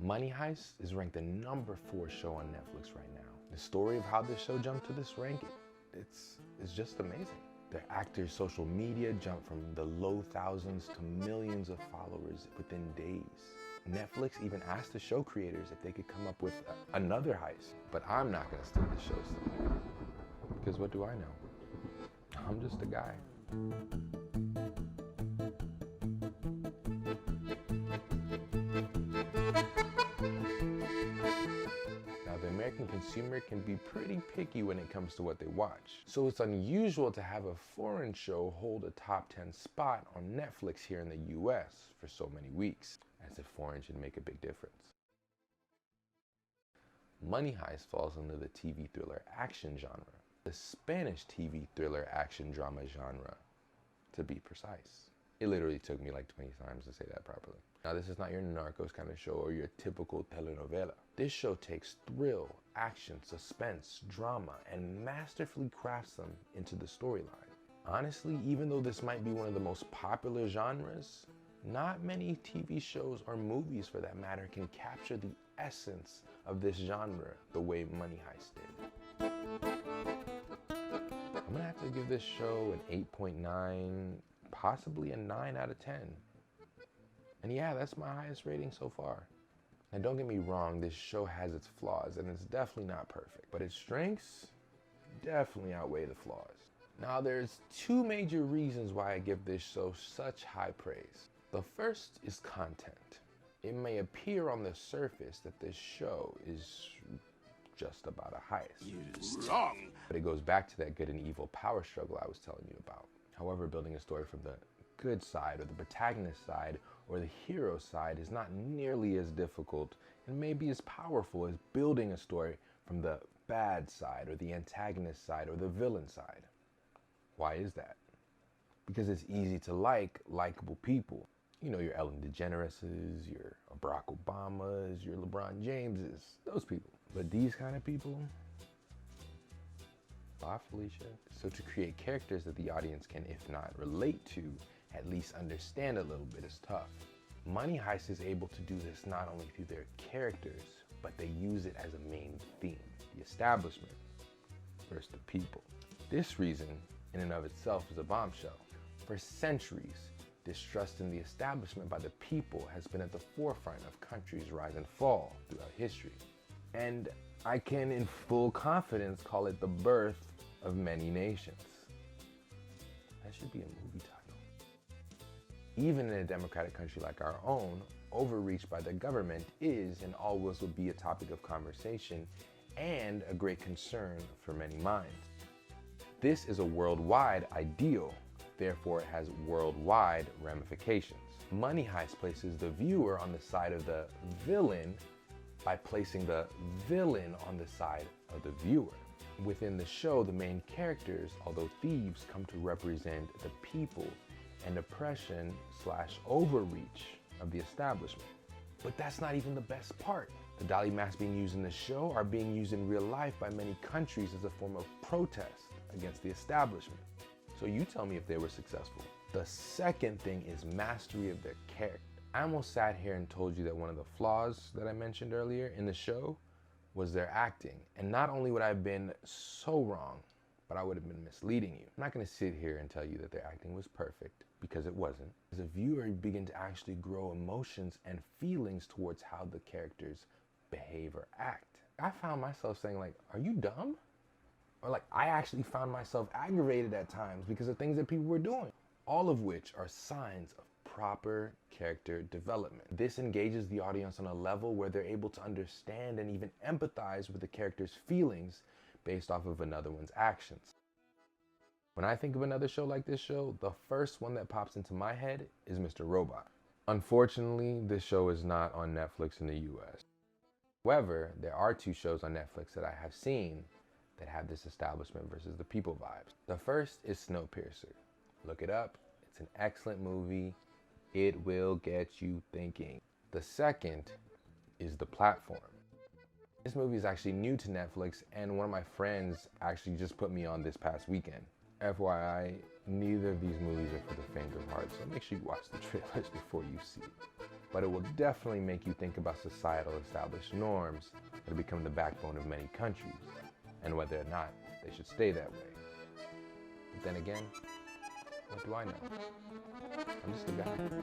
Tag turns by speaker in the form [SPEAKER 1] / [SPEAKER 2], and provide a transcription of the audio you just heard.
[SPEAKER 1] Money Heist is ranked the #4 show on Netflix right now. The story of how this show jumped to this rank, it's just amazing. The actors' social media jumped from the low thousands to millions of followers within days. Netflix even asked the show creators if they could come up with another heist. But I'm not gonna steal the show's thunder, because what do I know? I'm just a guy. The American consumer can be pretty picky when it comes to what they watch. So it's unusual to have a foreign show hold a top 10 spot on Netflix here in the US for so many weeks, as if foreign should make a big difference. Money Heist falls into the TV thriller action genre, the Spanish TV thriller action drama genre, to be precise. It literally took me like 20 times to say that properly. Now, this is not your Narcos kind of show or your typical telenovela. This show takes thrill, action, suspense, drama, and masterfully crafts them into the storyline. Honestly, even though this might be one of the most popular genres, not many TV shows or movies for that matter can capture the essence of this genre the way Money Heist did. I'm gonna have to give this show an 8.9, possibly a 9 out of 10. And yeah, that's my highest rating so far. Now don't get me wrong, this show has its flaws and it's definitely not perfect, but its strengths definitely outweigh the flaws. Now there's two major reasons why I give this show such high praise. The first is content. It may appear on the surface that this show is just about a heist.
[SPEAKER 2] You're wrong.
[SPEAKER 1] But it goes back to that good and evil power struggle I was telling you about. However, building a story from the good side or the protagonist side or the hero side is not nearly as difficult and maybe as powerful as building a story from the bad side or the antagonist side or the villain side. Why is that? Because it's easy to like likable people. You know, your Ellen DeGeneres's, your Barack Obama's, your LeBron James's, those people. But these kind of people, bye, Felicia. So to create characters that the audience can, if not relate to, at least understand a little bit is tough. Money Heist is able to do this not only through their characters, but they use it as a main theme, the establishment versus the people. This reason, in and of itself, is a bombshell. For centuries, distrust in the establishment by the people has been at the forefront of countries' rise and fall throughout history. And I can, in full confidence, call it the birth of many nations. That should be a movie title. Even in a democratic country like our own, overreach by the government is and always will be a topic of conversation and a great concern for many minds. This is a worldwide ideal, therefore it has worldwide ramifications. Money Heist places the viewer on the side of the villain by placing the villain on the side of the viewer. Within the show, the main characters, although thieves, come to represent the people and oppression/overreach of the establishment. But that's not even the best part. The dolly masks being used in the show are being used in real life by many countries as a form of protest against the establishment. So you tell me if they were successful. The second thing is mastery of their character. I almost sat here and told you that one of the flaws that I mentioned earlier in the show was their acting. And not only would I have been so wrong, but I would have been misleading you. I'm not gonna sit here and tell you that their acting was perfect, because it wasn't. As a viewer, you begin to actually grow emotions and feelings towards how the characters behave or act. I found myself saying like, are you dumb? Or like, I actually found myself aggravated at times because of things that people were doing. All of which are signs of proper character development. This engages the audience on a level where they're able to understand and even empathize with the character's feelings based off of another one's actions. When I think of another show like this show, the first one that pops into my head is Mr. Robot. Unfortunately, this show is not on Netflix in the US. However, there are two shows on Netflix that I have seen that have this establishment versus the people vibes. The first is Snowpiercer. Look it up. It's an excellent movie. It will get you thinking. The second is The Platform. This movie is actually new to Netflix, and one of my friends actually just put me on this past weekend. FYI, neither of these movies are for the faint of heart, so make sure you watch the trailers before you see it. but it will definitely make you think about societal established norms that have become the backbone of many countries, and whether or not they should stay that way. But then again, what do I know? I'm just a guy.